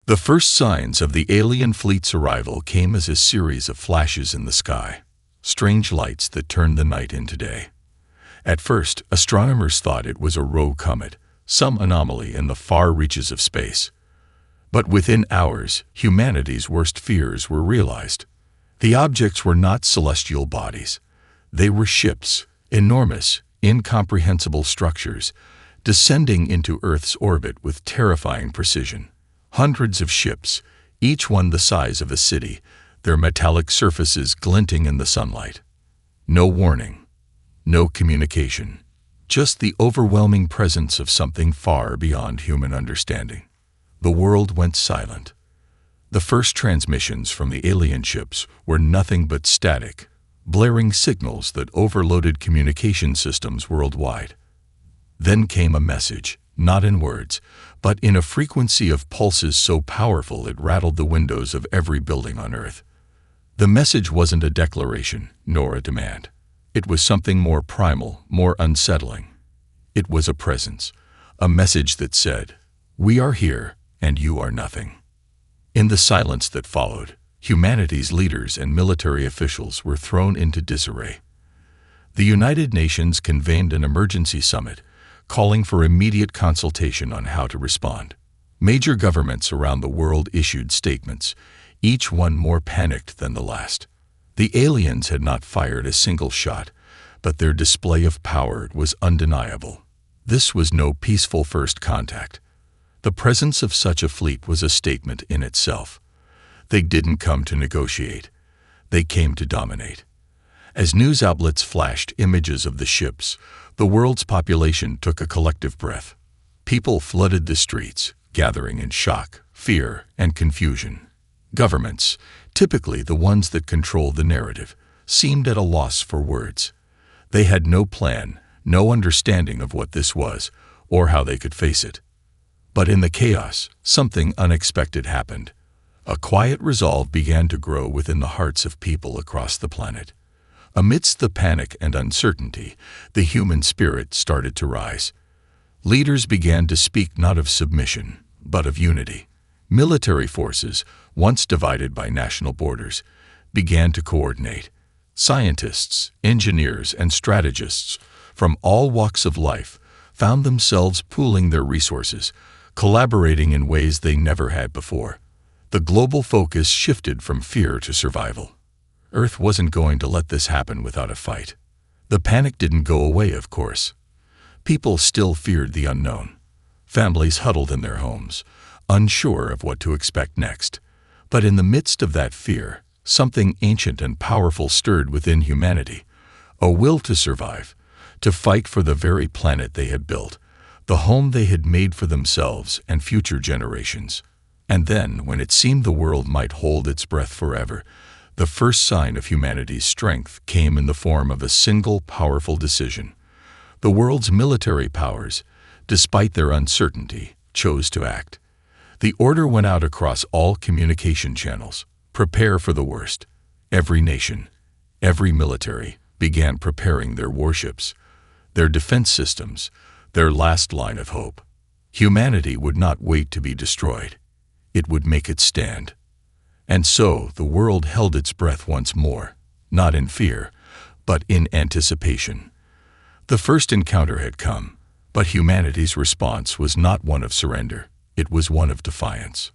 The first signs of the alien fleet's arrival came as a series of flashes in the sky, strange lights that turned the night into day. At first, astronomers thought it was a rogue comet, some anomaly in the far reaches of space. But within hours, humanity's worst fears were realized. The objects were not celestial bodies. They were ships, enormous, incomprehensible structures, descending into Earth's orbit with terrifying precision. Hundreds of ships, each one the size of a city, their metallic surfaces glinting in the sunlight. No warning, no communication, just the overwhelming presence of something far beyond human understanding. The world went silent. The first transmissions from the alien ships were nothing but static, blaring signals that overloaded communication systems worldwide. Then came a message, not in words, but in a frequency of pulses so powerful it rattled the windows of every building on Earth. The message wasn't a declaration, nor a demand. It was something more primal, more unsettling. It was a presence, a message that said, "We are here, and you are nothing." In the silence that followed, humanity's leaders and military officials were thrown into disarray. The United Nations convened an emergency summit, calling for immediate consultation on how to respond. Major governments around the world issued statements, each one more panicked than the last. The aliens had not fired a single shot, but their display of power was undeniable. This was no peaceful first contact. The presence of such a fleet was a statement in itself. They didn't come to negotiate. They came to dominate. As news outlets flashed images of the ships, the world's population took a collective breath. People flooded the streets, gathering in shock, fear, and confusion. Governments, typically the ones that controlled the narrative, seemed at a loss for words. They had no plan, no understanding of what this was, or how they could face it. But in the chaos, something unexpected happened. A quiet resolve began to grow within the hearts of people across the planet. Amidst the panic and uncertainty, the human spirit started to rise. Leaders began to speak not of submission, but of unity. Military forces, once divided by national borders, began to coordinate. Scientists, engineers, and strategists from all walks of life found themselves pooling their resources, collaborating in ways they never had before. The global focus shifted from fear to survival. Earth wasn't going to let this happen without a fight. The panic didn't go away, of course. People still feared the unknown. Families huddled in their homes, unsure of what to expect next. But in the midst of that fear, something ancient and powerful stirred within humanity, a will to survive, to fight for the very planet they had built, the home they had made for themselves and future generations. And then, when it seemed the world might hold its breath forever, the first sign of humanity's strength came in the form of a single powerful decision. The world's military powers, despite their uncertainty, chose to act. The order went out across all communication channels: prepare for the worst. Every nation, every military, began preparing their warships, their defense systems, their last line of hope. Humanity would not wait to be destroyed. It would make it stand. And so the world held its breath once more, not in fear, but in anticipation. The first encounter had come, but humanity's response was not one of surrender. It was one of defiance.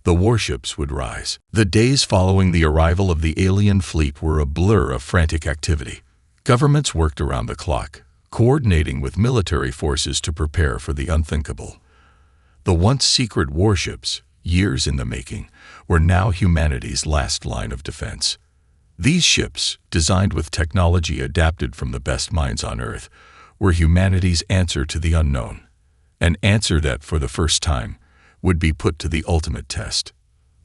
The warships would rise. The days following the arrival of the alien fleet were a blur of frantic activity. Governments worked around the clock, coordinating with military forces to prepare for the unthinkable. The once secret warships, years in the making, were now humanity's last line of defense. These ships, designed with technology adapted from the best minds on Earth, were humanity's answer to the unknown, an answer that, for the first time, would be put to the ultimate test.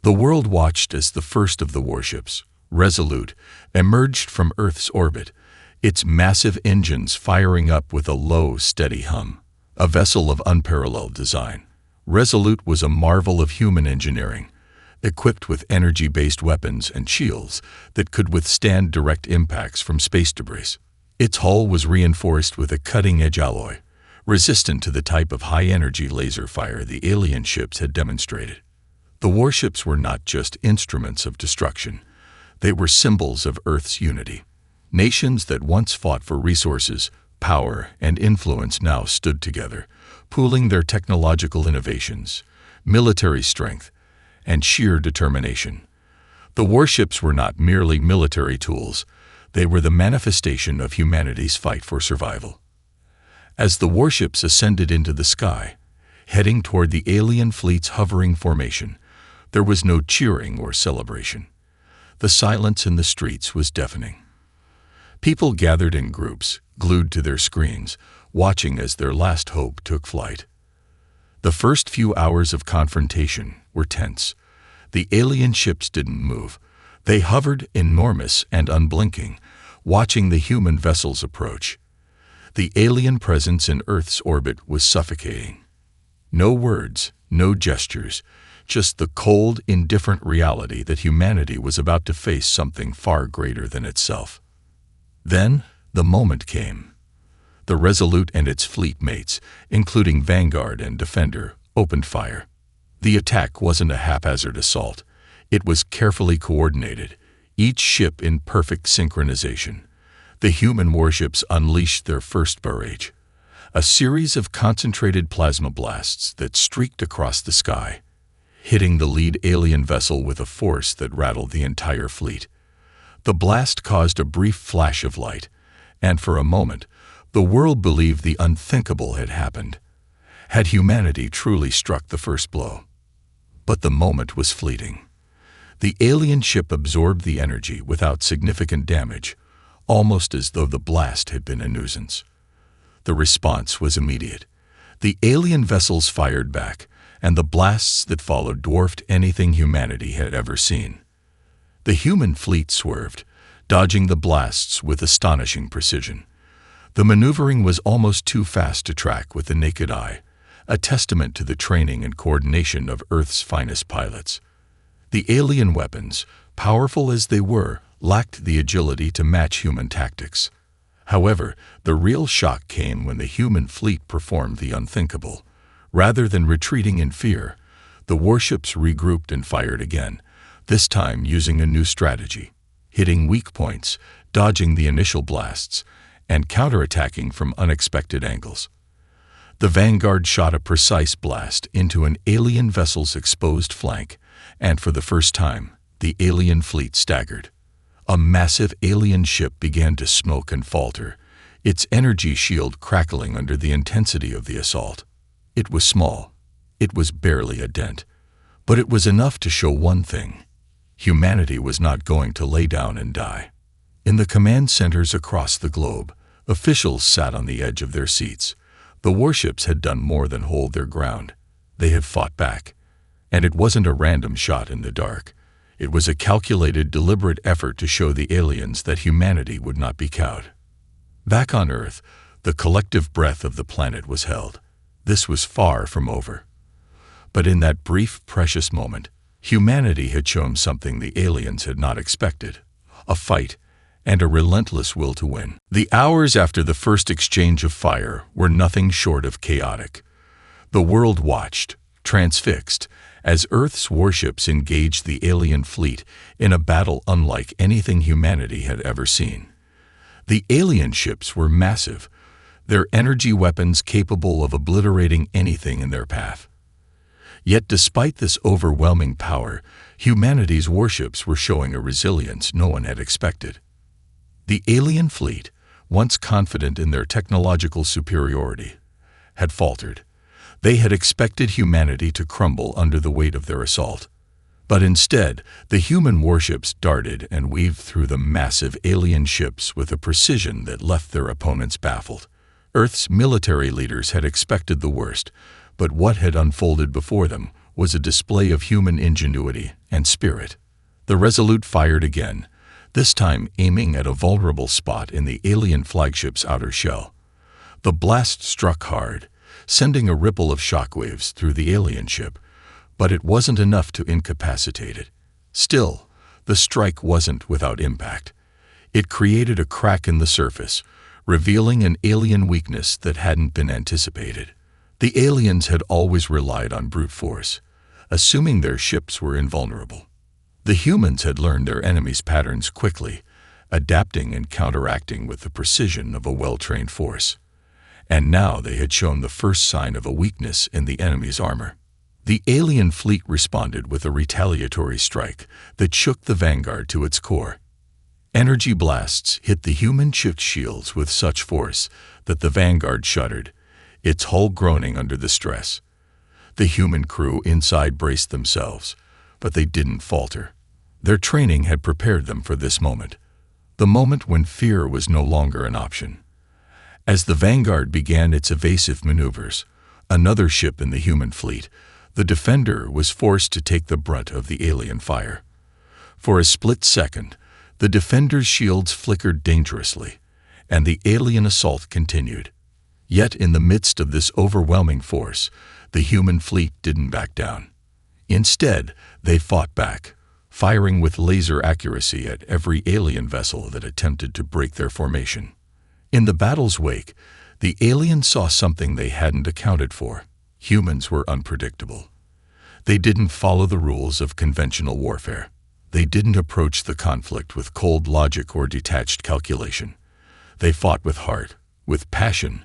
The world watched as the first of the warships, Resolute, emerged from Earth's orbit, its massive engines firing up with a low, steady hum, a vessel of unparalleled design. Resolute was a marvel of human engineering, equipped with energy-based weapons and shields that could withstand direct impacts from space debris. Its hull was reinforced with a cutting-edge alloy, resistant to the type of high-energy laser fire the alien ships had demonstrated. The warships were not just instruments of destruction. They were symbols of Earth's unity. Nations that once fought for resources, power, and influence now stood together, pooling their technological innovations, military strength, and sheer determination. The warships were not merely military tools. They were the manifestation of humanity's fight for survival. As the warships ascended into the sky, heading toward the alien fleet's hovering formation, there was no cheering or celebration. The silence in the streets was deafening. People gathered in groups, glued to their screens, watching as their last hope took flight. The first few hours of confrontation were tense. The alien ships didn't move. They hovered, enormous and unblinking, watching the human vessels approach. The alien presence in Earth's orbit was suffocating. No words, no gestures, just the cold, indifferent reality that humanity was about to face something far greater than itself. Then, the moment came. The Resolute and its fleet mates, including Vanguard and Defender, opened fire. The attack wasn't a haphazard assault. It was carefully coordinated, each ship in perfect synchronization. The human warships unleashed their first barrage, a series of concentrated plasma blasts that streaked across the sky, hitting the lead alien vessel with a force that rattled the entire fleet. The blast caused a brief flash of light, and for a moment, the world believed the unthinkable had happened. Had humanity truly struck the first blow? But the moment was fleeting. The alien ship absorbed the energy without significant damage, almost as though the blast had been a nuisance. The response was immediate. The alien vessels fired back, and the blasts that followed dwarfed anything humanity had ever seen. The human fleet swerved, dodging the blasts with astonishing precision. The maneuvering was almost too fast to track with the naked eye, a testament to the training and coordination of Earth's finest pilots. The alien weapons, powerful as they were, lacked the agility to match human tactics. However, the real shock came when the human fleet performed the unthinkable. Rather than retreating in fear, the warships regrouped and fired again, this time using a new strategy, hitting weak points, dodging the initial blasts, and counterattacking from unexpected angles. The Vanguard shot a precise blast into an alien vessel's exposed flank, and for the first time, the alien fleet staggered. A massive alien ship began to smoke and falter, its energy shield crackling under the intensity of the assault. It was small. It was barely a dent. But it was enough to show one thing. Humanity was not going to lay down and die. In the command centers across the globe, officials sat on the edge of their seats. The warships had done more than hold their ground. They had fought back. And it wasn't a random shot in the dark. It was a calculated, deliberate effort to show the aliens that humanity would not be cowed. Back on Earth, the collective breath of the planet was held. This was far from over. But in that brief, precious moment, humanity had shown something the aliens had not expected: a fight and a relentless will to win. The hours after the first exchange of fire were nothing short of chaotic. The world watched, transfixed, as Earth's warships engaged the alien fleet in a battle unlike anything humanity had ever seen. The alien ships were massive, their energy weapons capable of obliterating anything in their path. Yet despite this overwhelming power, humanity's warships were showing a resilience no one had expected. The alien fleet, once confident in their technological superiority, had faltered. They had expected humanity to crumble under the weight of their assault. But instead, the human warships darted and weaved through the massive alien ships with a precision that left their opponents baffled. Earth's military leaders had expected the worst, but what had unfolded before them was a display of human ingenuity and spirit. The Resolute fired again, this time aiming at a vulnerable spot in the alien flagship's outer shell. The blast struck hard, sending a ripple of shockwaves through the alien ship, but it wasn't enough to incapacitate it. Still, the strike wasn't without impact. It created a crack in the surface, revealing an alien weakness that hadn't been anticipated. The aliens had always relied on brute force, assuming their ships were invulnerable. The humans had learned their enemies' patterns quickly, adapting and counteracting with the precision of a well-trained force. And now they had shown the first sign of a weakness in the enemy's armor. The alien fleet responded with a retaliatory strike that shook the Vanguard to its core. Energy blasts hit the human ship's shields with such force that the Vanguard shuddered, its hull groaning under the stress. The human crew inside braced themselves, but they didn't falter. Their training had prepared them for this moment, the moment when fear was no longer an option. As the Vanguard began its evasive maneuvers, another ship in the human fleet, the Defender, was forced to take the brunt of the alien fire. For a split second, the Defender's shields flickered dangerously, and the alien assault continued. Yet in the midst of this overwhelming force, the human fleet didn't back down. Instead, they fought back, firing with laser accuracy at every alien vessel that attempted to break their formation. In the battle's wake, the aliens saw something they hadn't accounted for. Humans were unpredictable. They didn't follow the rules of conventional warfare. They didn't approach the conflict with cold logic or detached calculation. They fought with heart, with passion,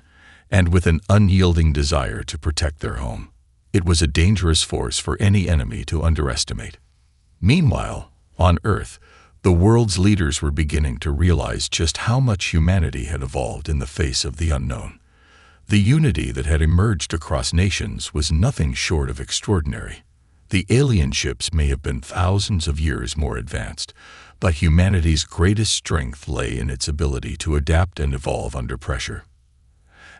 and with an unyielding desire to protect their home. It was a dangerous force for any enemy to underestimate. Meanwhile, on Earth, the world's leaders were beginning to realize just how much humanity had evolved in the face of the unknown. The unity that had emerged across nations was nothing short of extraordinary. The alien ships may have been thousands of years more advanced, but humanity's greatest strength lay in its ability to adapt and evolve under pressure.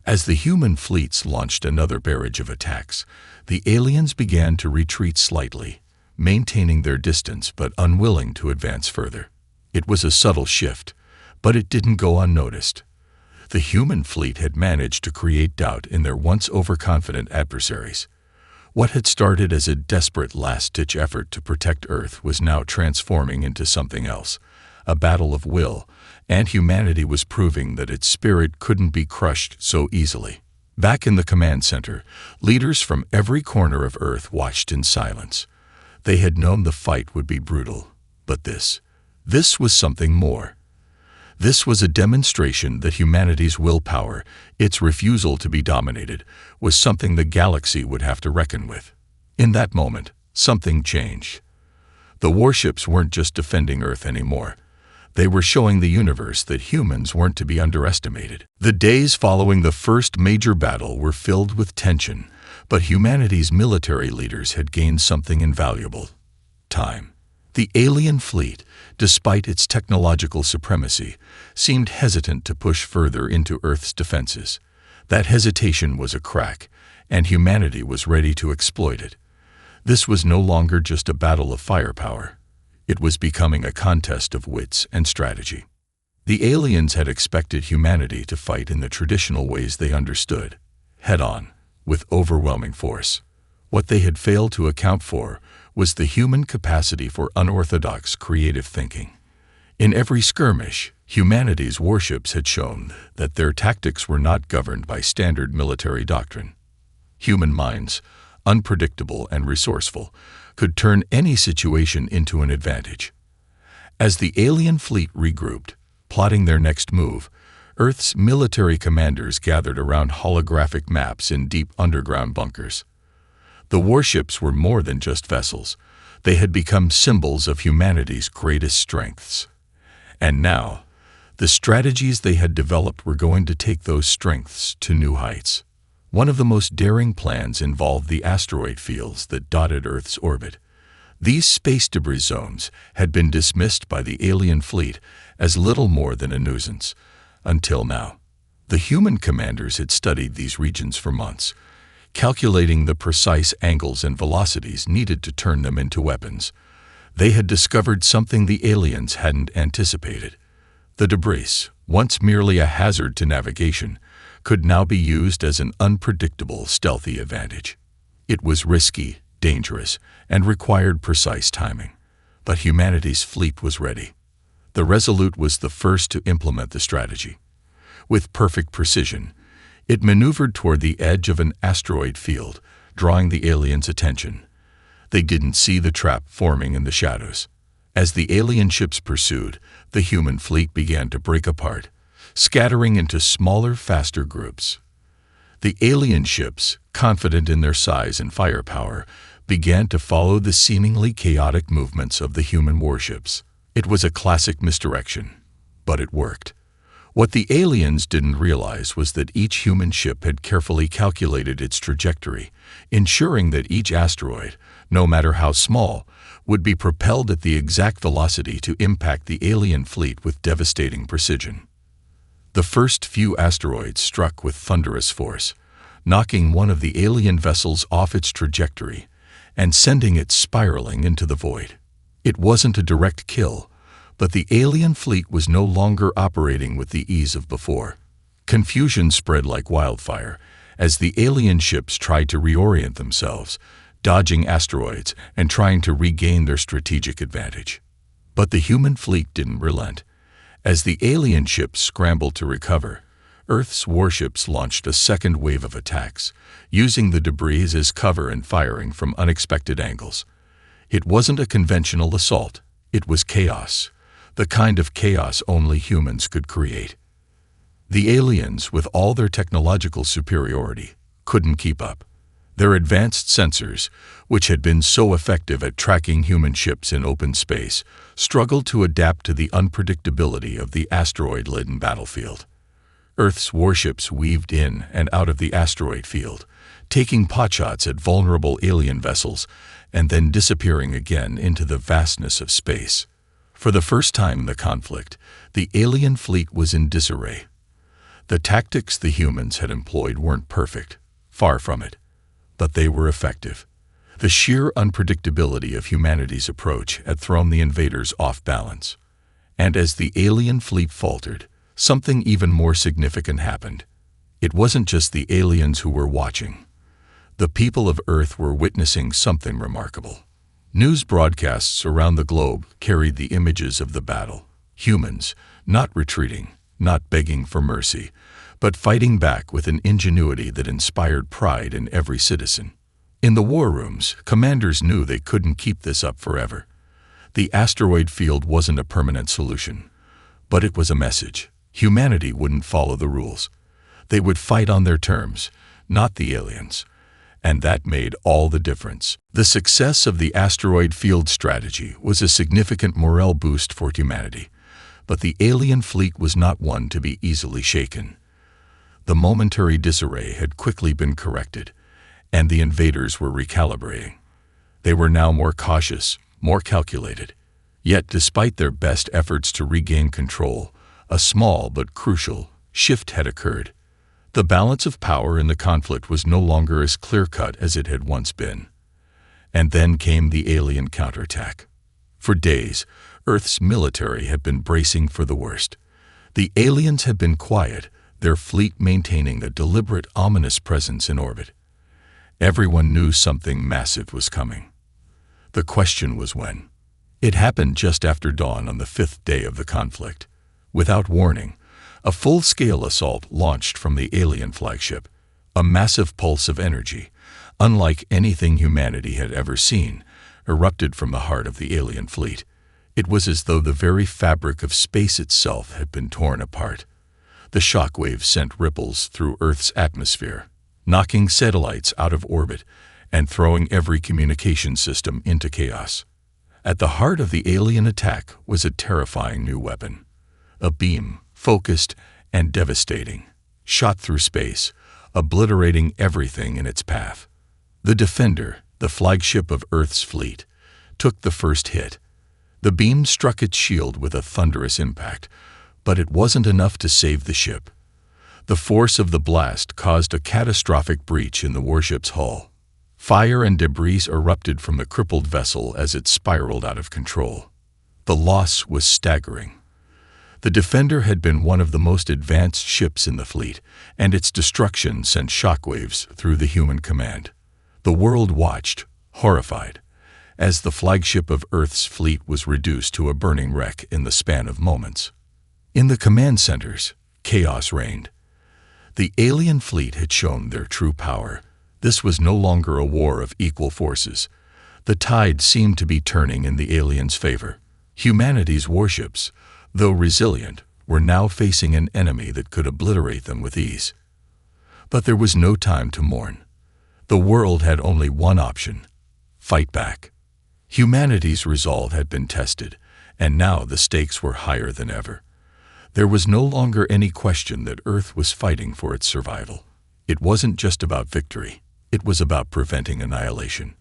As the human fleets launched another barrage of attacks, the aliens began to retreat slightly, maintaining their distance but unwilling to advance further. It was a subtle shift, but it didn't go unnoticed. The human fleet had managed to create doubt in their once overconfident adversaries. What had started as a desperate last-ditch effort to protect Earth was now transforming into something else, a battle of will, and humanity was proving that its spirit couldn't be crushed so easily. Back in the command center, leaders from every corner of Earth watched in silence. They had known the fight would be brutal, but this was something more. This was a demonstration that humanity's willpower, its refusal to be dominated, was something the galaxy would have to reckon with. In that moment, something changed. The warships weren't just defending Earth anymore. They were showing the universe that humans weren't to be underestimated. The days following the first major battle were filled with tension, but humanity's military leaders had gained something invaluable: time. The alien fleet, despite its technological supremacy, seemed hesitant to push further into Earth's defenses. That hesitation was a crack, and humanity was ready to exploit it. This was no longer just a battle of firepower. It was becoming a contest of wits and strategy. The aliens had expected humanity to fight in the traditional ways they understood, head-on, with overwhelming force. What they had failed to account for was the human capacity for unorthodox creative thinking. In every skirmish, humanity's warships had shown that their tactics were not governed by standard military doctrine. Human minds, unpredictable and resourceful, could turn any situation into an advantage. As the alien fleet regrouped, plotting their next move, Earth's military commanders gathered around holographic maps in deep underground bunkers. The warships were more than just vessels. They had become symbols of humanity's greatest strengths. And now, the strategies they had developed were going to take those strengths to new heights. One of the most daring plans involved the asteroid fields that dotted Earth's orbit. These space debris zones had been dismissed by the alien fleet as little more than a nuisance. Until now, the human commanders had studied these regions for months, calculating the precise angles and velocities needed to turn them into weapons. They had discovered something the aliens hadn't anticipated. The debris, once merely a hazard to navigation, could now be used as an unpredictable, stealthy advantage. It was risky, dangerous, and required precise timing. But humanity's fleet was ready. The Resolute was the first to implement the strategy. With perfect precision, it maneuvered toward the edge of an asteroid field, drawing the aliens' attention. They didn't see the trap forming in the shadows. As the alien ships pursued, the human fleet began to break apart, scattering into smaller, faster groups. The alien ships, confident in their size and firepower, began to follow the seemingly chaotic movements of the human warships. It was a classic misdirection, but it worked. What the aliens didn't realize was that each human ship had carefully calculated its trajectory, ensuring that each asteroid, no matter how small, would be propelled at the exact velocity to impact the alien fleet with devastating precision. The first few asteroids struck with thunderous force, knocking one of the alien vessels off its trajectory and sending it spiraling into the void. It wasn't a direct kill, but the alien fleet was no longer operating with the ease of before. Confusion spread like wildfire as the alien ships tried to reorient themselves, dodging asteroids and trying to regain their strategic advantage. But the human fleet didn't relent. As the alien ships scrambled to recover, Earth's warships launched a second wave of attacks, using the debris as cover and firing from unexpected angles. It wasn't a conventional assault, it was chaos, the kind of chaos only humans could create. The aliens, with all their technological superiority, couldn't keep up. Their advanced sensors, which had been so effective at tracking human ships in open space, struggled to adapt to the unpredictability of the asteroid-laden battlefield. Earth's warships weaved in and out of the asteroid field, taking potshots at vulnerable alien vessels and then disappearing again into the vastness of space. For the first time in the conflict, the alien fleet was in disarray. The tactics the humans had employed weren't perfect, far from it, but they were effective. The sheer unpredictability of humanity's approach had thrown the invaders off balance. And as the alien fleet faltered, something even more significant happened. It wasn't just the aliens who were watching. The people of Earth were witnessing something remarkable. News broadcasts around the globe carried the images of the battle. Humans, not retreating, not begging for mercy, but fighting back with an ingenuity that inspired pride in every citizen. In the war rooms, commanders knew they couldn't keep this up forever. The asteroid field wasn't a permanent solution, but it was a message. Humanity wouldn't follow the rules. They would fight on their terms, not the aliens. And that made all the difference. The success of the asteroid field strategy was a significant morale boost for humanity, but the alien fleet was not one to be easily shaken. The momentary disarray had quickly been corrected, and the invaders were recalibrating. They were now more cautious, more calculated. Yet, despite their best efforts to regain control, a small but crucial shift had occurred. The balance of power in the conflict was no longer as clear-cut as it had once been. And then came the alien counterattack. For days, Earth's military had been bracing for the worst. The aliens had been quiet, their fleet maintaining a deliberate, ominous presence in orbit. Everyone knew something massive was coming. The question was when. It happened just after dawn on the 5th day of the conflict. Without warning, a full-scale assault launched from the alien flagship, a massive pulse of energy, unlike anything humanity had ever seen, erupted from the heart of the alien fleet. It was as though the very fabric of space itself had been torn apart. The shockwave sent ripples through Earth's atmosphere, knocking satellites out of orbit and throwing every communication system into chaos. At the heart of the alien attack was a terrifying new weapon. A beam, focused and devastating, shot through space, obliterating everything in its path. The Defender, the flagship of Earth's fleet, took the first hit. The beam struck its shield with a thunderous impact, but it wasn't enough to save the ship. The force of the blast caused a catastrophic breach in the warship's hull. Fire and debris erupted from the crippled vessel as it spiraled out of control. The loss was staggering. The Defender had been one of the most advanced ships in the fleet, and its destruction sent shockwaves through the human command. The world watched, horrified, as the flagship of Earth's fleet was reduced to a burning wreck in the span of moments. In the command centers, chaos reigned. The alien fleet had shown their true power. This was no longer a war of equal forces. The tide seemed to be turning in the aliens' favor. Humanity's warships, though resilient, were now facing an enemy that could obliterate them with ease. But there was no time to mourn. The world had only one option: fight back. Humanity's resolve had been tested, and now the stakes were higher than ever. There was no longer any question that Earth was fighting for its survival. It wasn't just about victory. It was about preventing annihilation.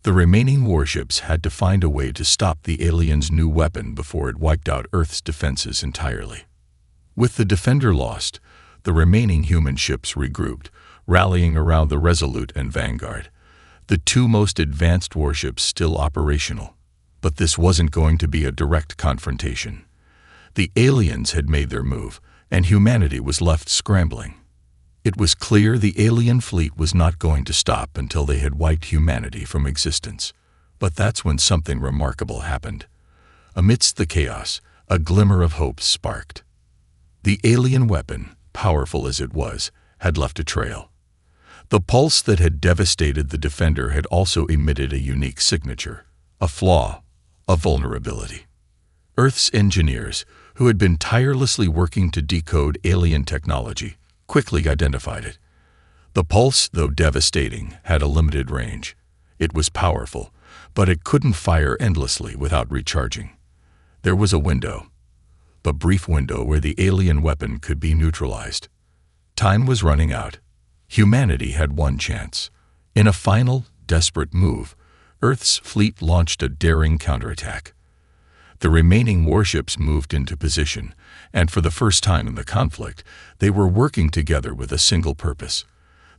The remaining warships had to find a way to stop the aliens' new weapon before it wiped out Earth's defenses entirely. With the Defender lost, the remaining human ships regrouped, rallying around the Resolute and Vanguard, the two most advanced warships still operational. But this wasn't going to be a direct confrontation. The aliens had made their move, and humanity was left scrambling. It was clear the alien fleet was not going to stop until they had wiped humanity from existence. But that's when something remarkable happened. Amidst the chaos, a glimmer of hope sparked. The alien weapon, powerful as it was, had left a trail. The pulse that had devastated the Defender had also emitted a unique signature, a flaw, a vulnerability. Earth's engineers, who had been tirelessly working to decode alien technology, quickly identified it. The pulse, though devastating, had a limited range. It was powerful, but it couldn't fire endlessly without recharging. There was a window, a brief window where the alien weapon could be neutralized. Time was running out. Humanity had one chance. In a final, desperate move, Earth's fleet launched a daring counterattack. The remaining warships moved into position, and for the first time in the conflict, they were working together with a single purpose.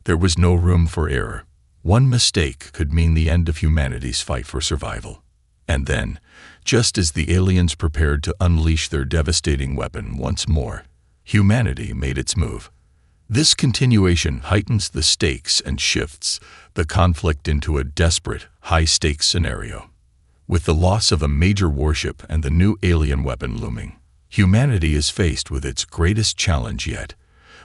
There was no room for error. One mistake could mean the end of humanity's fight for survival. And then, just as the aliens prepared to unleash their devastating weapon once more, humanity made its move. This continuation heightens the stakes and shifts the conflict into a desperate, high-stakes scenario. With the loss of a major warship and the new alien weapon looming, humanity is faced with its greatest challenge yet.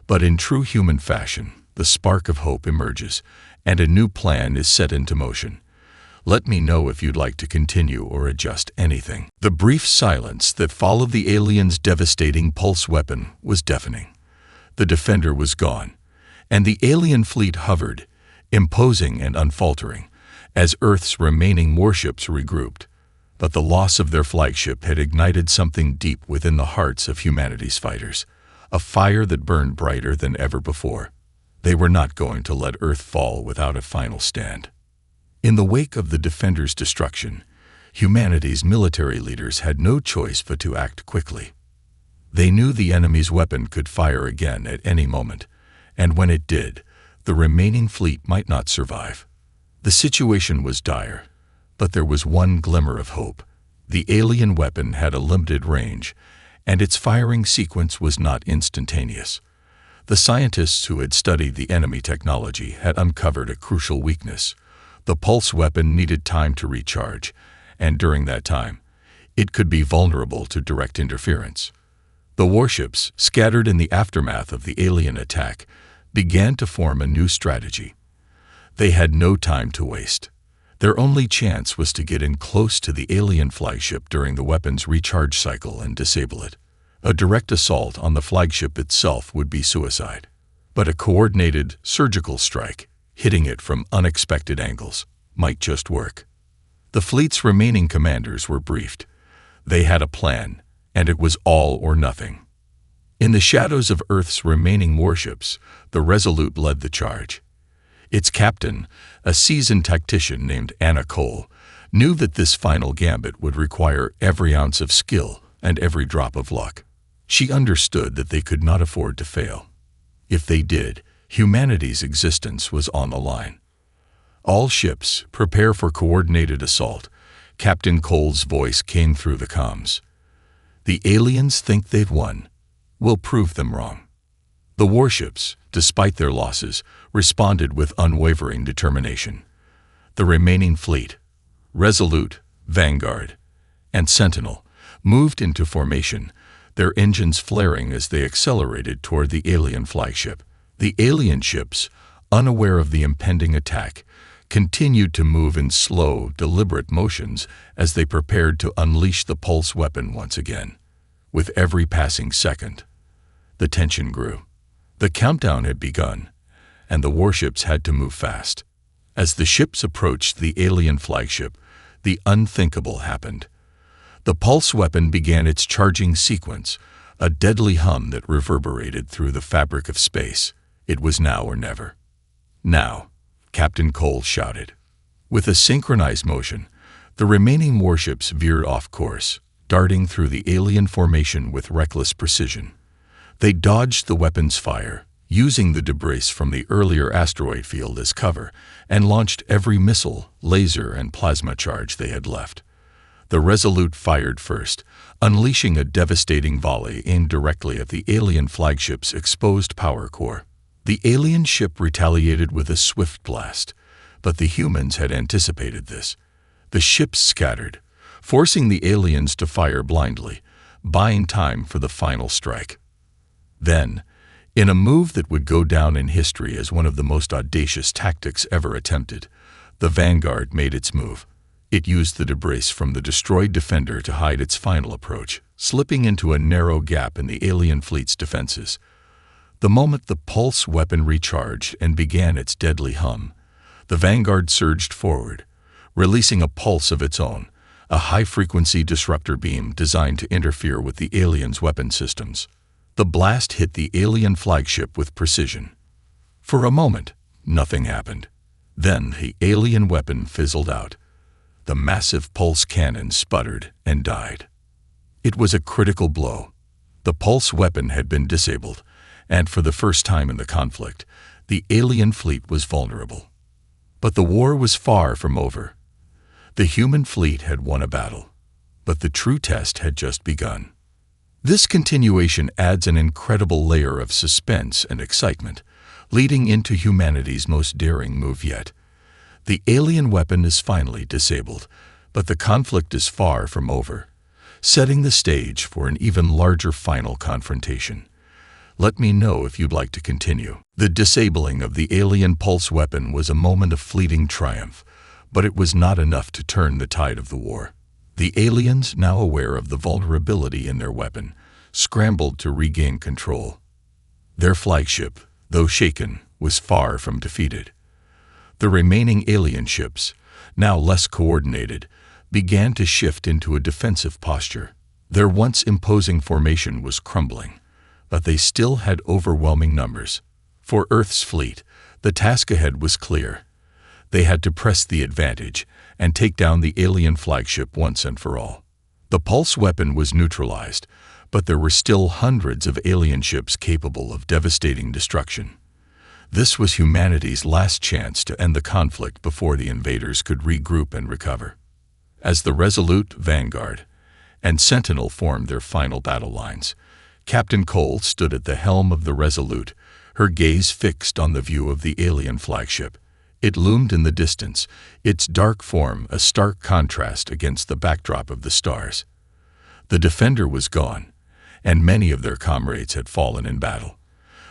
But in true human fashion, the spark of hope emerges, and a new plan is set into motion. Let me know if you'd like to continue or adjust anything. The brief silence that followed the aliens' devastating pulse weapon was deafening. The Defender was gone, and the alien fleet hovered, imposing and unfaltering, as Earth's remaining warships regrouped. But the loss of their flagship had ignited something deep within the hearts of humanity's fighters, a fire that burned brighter than ever before. They were not going to let Earth fall without a final stand. In the wake of the Defender's destruction, humanity's military leaders had no choice but to act quickly. They knew the enemy's weapon could fire again at any moment, and when it did, the remaining fleet might not survive. The situation was dire, but there was one glimmer of hope. The alien weapon had a limited range, and its firing sequence was not instantaneous. The scientists who had studied the enemy technology had uncovered a crucial weakness. The pulse weapon needed time to recharge, and during that time, it could be vulnerable to direct interference. The warships, scattered in the aftermath of the alien attack, began to form a new strategy. They had no time to waste. Their only chance was to get in close to the alien flagship during the weapon's recharge cycle and disable it. A direct assault on the flagship itself would be suicide, but a coordinated, surgical strike, hitting it from unexpected angles, might just work. The fleet's remaining commanders were briefed. They had a plan, and it was all or nothing. In the shadows of Earth's remaining warships, the Resolute led the charge. Its captain, a seasoned tactician named Anna Cole, knew that this final gambit would require every ounce of skill and every drop of luck. She understood that they could not afford to fail. If they did, humanity's existence was on the line. All ships, prepare for coordinated assault. Captain Cole's voice came through the comms. The aliens think they've won. We'll prove them wrong. The warships, despite their losses, responded with unwavering determination. The remaining fleet, Resolute, Vanguard, and Sentinel, moved into formation, their engines flaring as they accelerated toward the alien flagship. The alien ships, unaware of the impending attack, continued to move in slow, deliberate motions as they prepared to unleash the pulse weapon once again. With every passing second, the tension grew. The countdown had begun, and the warships had to move fast. As the ships approached the alien flagship, the unthinkable happened. The pulse weapon began its charging sequence, a deadly hum that reverberated through the fabric of space. It was now or never. Now, Captain Cole shouted. With a synchronized motion, the remaining warships veered off course, darting through the alien formation with reckless precision. They dodged the weapon's fire, using the debris from the earlier asteroid field as cover, and launched every missile, laser, and plasma charge they had left. The Resolute fired first, unleashing a devastating volley aimed directly at the alien flagship's exposed power core. The alien ship retaliated with a swift blast, but the humans had anticipated this. The ships scattered, forcing the aliens to fire blindly, buying time for the final strike. Then, in a move that would go down in history as one of the most audacious tactics ever attempted, the Vanguard made its move. It used the debris from the destroyed Defender to hide its final approach, slipping into a narrow gap in the alien fleet's defenses. The moment the pulse weapon recharged and began its deadly hum, the Vanguard surged forward, releasing a pulse of its own, a high-frequency disruptor beam designed to interfere with the aliens' weapon systems. The blast hit the alien flagship with precision. For a moment, nothing happened. Then the alien weapon fizzled out. The massive pulse cannon sputtered and died. It was a critical blow. The pulse weapon had been disabled, and for the first time in the conflict, the alien fleet was vulnerable. But the war was far from over. The human fleet had won a battle, but the true test had just begun. This continuation adds an incredible layer of suspense and excitement, leading into humanity's most daring move yet. The alien weapon is finally disabled, but the conflict is far from over, setting the stage for an even larger final confrontation. Let me know if you'd like to continue. The disabling of the alien pulse weapon was a moment of fleeting triumph, but it was not enough to turn the tide of the war. The aliens, now aware of the vulnerability in their weapon, scrambled to regain control. Their flagship, though shaken, was far from defeated. The remaining alien ships, now less coordinated, began to shift into a defensive posture. Their once imposing formation was crumbling, but they still had overwhelming numbers. For Earth's fleet, the task ahead was clear. They had to press the advantage and take down the alien flagship once and for all. The pulse weapon was neutralized, but there were still hundreds of alien ships capable of devastating destruction. This was humanity's last chance to end the conflict before the invaders could regroup and recover. As the Resolute, Vanguard, and Sentinel formed their final battle lines, Captain Cole stood at the helm of the Resolute, her gaze fixed on the view of the alien flagship. It loomed in the distance, its dark form a stark contrast against the backdrop of the stars. The Defender was gone, and many of their comrades had fallen in battle.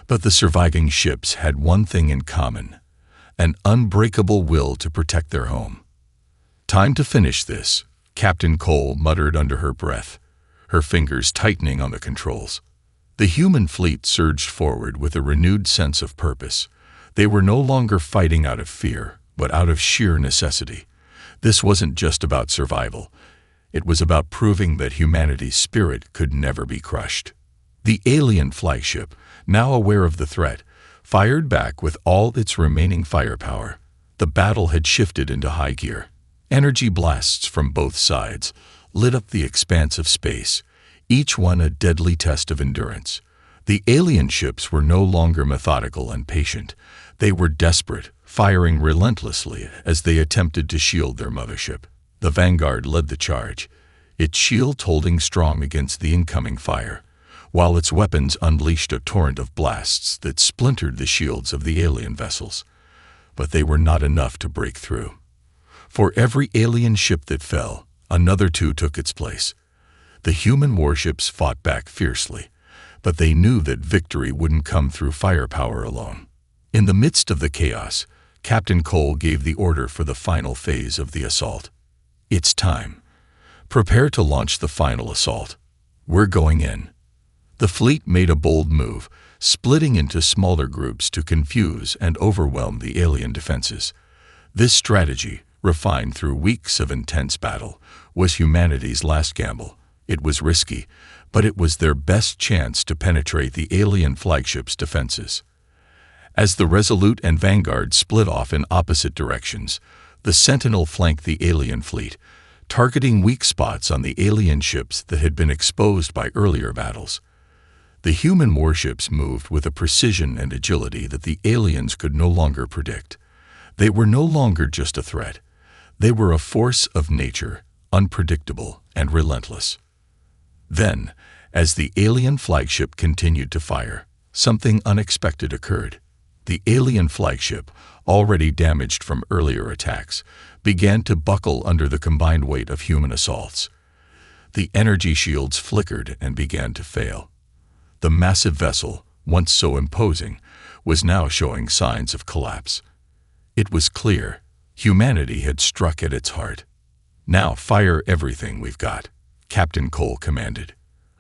But the surviving ships had one thing in common: an unbreakable will to protect their home. "Time to finish this," Captain Cole muttered under her breath, her fingers tightening on the controls. The human fleet surged forward with a renewed sense of purpose. They were no longer fighting out of fear, but out of sheer necessity. This wasn't just about survival. It was about proving that humanity's spirit could never be crushed. The alien flagship, now aware of the threat, fired back with all its remaining firepower. The battle had shifted into high gear. Energy blasts from both sides lit up the expanse of space, each one a deadly test of endurance. The alien ships were no longer methodical and patient. They were desperate, firing relentlessly as they attempted to shield their mothership. The Vanguard led the charge, its shield holding strong against the incoming fire, while its weapons unleashed a torrent of blasts that splintered the shields of the alien vessels. But they were not enough to break through. For every alien ship that fell, another two took its place. The human warships fought back fiercely, but they knew that victory wouldn't come through firepower alone. In the midst of the chaos, Captain Cole gave the order for the final phase of the assault. It's time. Prepare to launch the final assault. We're going in. The fleet made a bold move, splitting into smaller groups to confuse and overwhelm the alien defenses. This strategy, refined through weeks of intense battle, was humanity's last gamble. It was risky, but it was their best chance to penetrate the alien flagship's defenses. As the Resolute and Vanguard split off in opposite directions, the Sentinel flanked the alien fleet, targeting weak spots on the alien ships that had been exposed by earlier battles. The human warships moved with a precision and agility that the aliens could no longer predict. They were no longer just a threat. They were a force of nature, unpredictable and relentless. Then, as the alien flagship continued to fire, something unexpected occurred. The alien flagship, already damaged from earlier attacks, began to buckle under the combined weight of human assaults. The energy shields flickered and began to fail. The massive vessel, once so imposing, was now showing signs of collapse. It was clear humanity had struck at its heart. "Now fire everything we've got," Captain Cole commanded.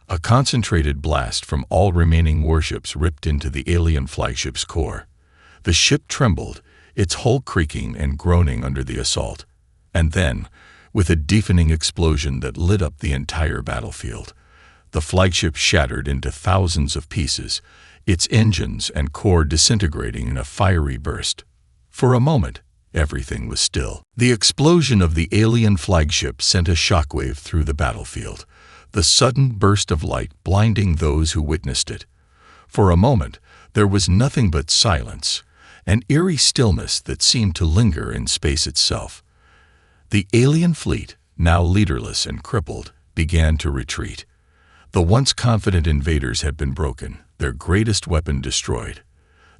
A concentrated blast from all remaining warships ripped into the alien flagship's core. The ship trembled, its hull creaking and groaning under the assault. And then, with a deafening explosion that lit up the entire battlefield, the flagship shattered into thousands of pieces, its engines and core disintegrating in a fiery burst. For a moment, everything was still. The explosion of the alien flagship sent a shockwave through the battlefield, the sudden burst of light blinding those who witnessed it. For a moment, there was nothing but silence, an eerie stillness that seemed to linger in space itself. The alien fleet, now leaderless and crippled, began to retreat. The once confident invaders had been broken, their greatest weapon destroyed,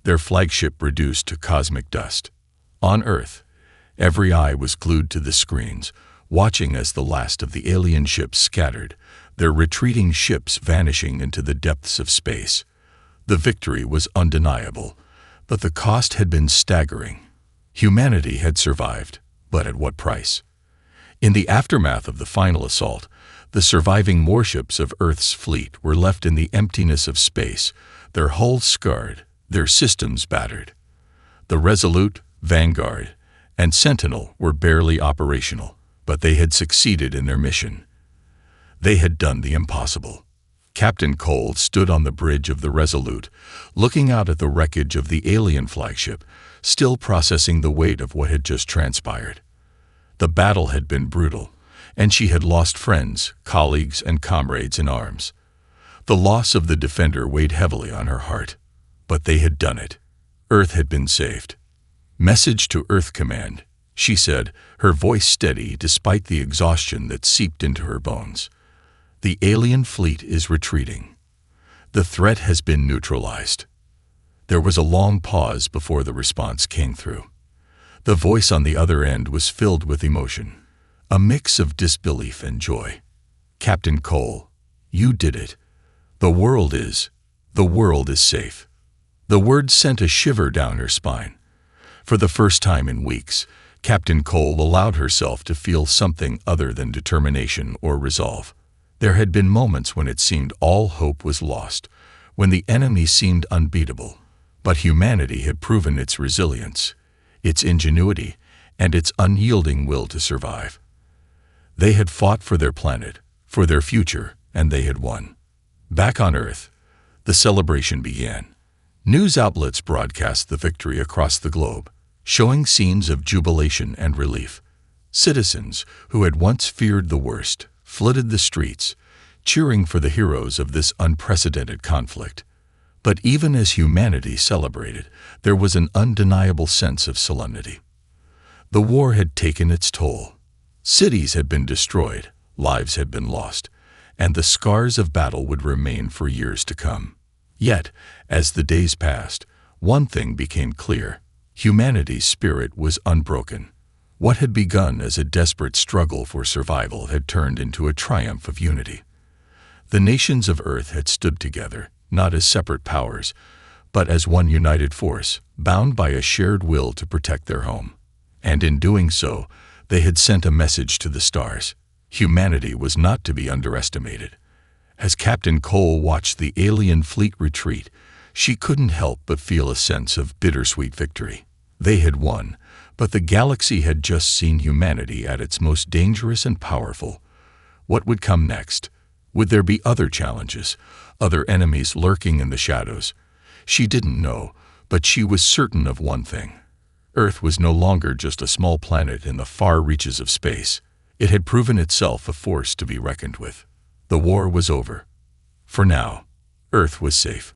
their flagship reduced to cosmic dust. On Earth, every eye was glued to the screens, watching as the last of the alien ships scattered, their retreating ships vanishing into the depths of space. The victory was undeniable, but the cost had been staggering. Humanity had survived, but at what price? In the aftermath of the final assault, the surviving warships of Earth's fleet were left in the emptiness of space, their hulls scarred, their systems battered. The Resolute, Vanguard, and Sentinel were barely operational, but they had succeeded in their mission. They had done the impossible. Captain Cole stood on the bridge of the Resolute, looking out at the wreckage of the alien flagship, still processing the weight of what had just transpired. The battle had been brutal, and she had lost friends, colleagues, and comrades in arms. The loss of the Defender weighed heavily on her heart, but they had done it. Earth had been saved. "Message to Earth Command," she said, her voice steady despite the exhaustion that seeped into her bones. "The alien fleet is retreating. The threat has been neutralized." There was a long pause before the response came through. The voice on the other end was filled with emotion, a mix of disbelief and joy. "Captain Cole, you did it. The world is safe." The words sent a shiver down her spine. For the first time in weeks, Captain Cole allowed herself to feel something other than determination or resolve. There had been moments when it seemed all hope was lost, when the enemy seemed unbeatable, but humanity had proven its resilience, its ingenuity, and its unyielding will to survive. They had fought for their planet, for their future, and they had won. Back on Earth, the celebration began. News outlets broadcast the victory across the globe, showing scenes of jubilation and relief. Citizens, who had once feared the worst, flooded the streets, cheering for the heroes of this unprecedented conflict. But even as humanity celebrated, there was an undeniable sense of solemnity. The war had taken its toll. Cities had been destroyed, lives had been lost, and the scars of battle would remain for years to come. Yet, as the days passed, one thing became clear. Humanity's spirit was unbroken. What had begun as a desperate struggle for survival had turned into a triumph of unity. The nations of Earth had stood together, not as separate powers, but as one united force, bound by a shared will to protect their home. And in doing so, they had sent a message to the stars. Humanity was not to be underestimated. As Captain Cole watched the alien fleet retreat, she couldn't help but feel a sense of bittersweet victory. They had won, but the galaxy had just seen humanity at its most dangerous and powerful. What would come next? Would there be other challenges, other enemies lurking in the shadows? She didn't know, but she was certain of one thing. Earth was no longer just a small planet in the far reaches of space. It had proven itself a force to be reckoned with. The war was over. For now, Earth was safe.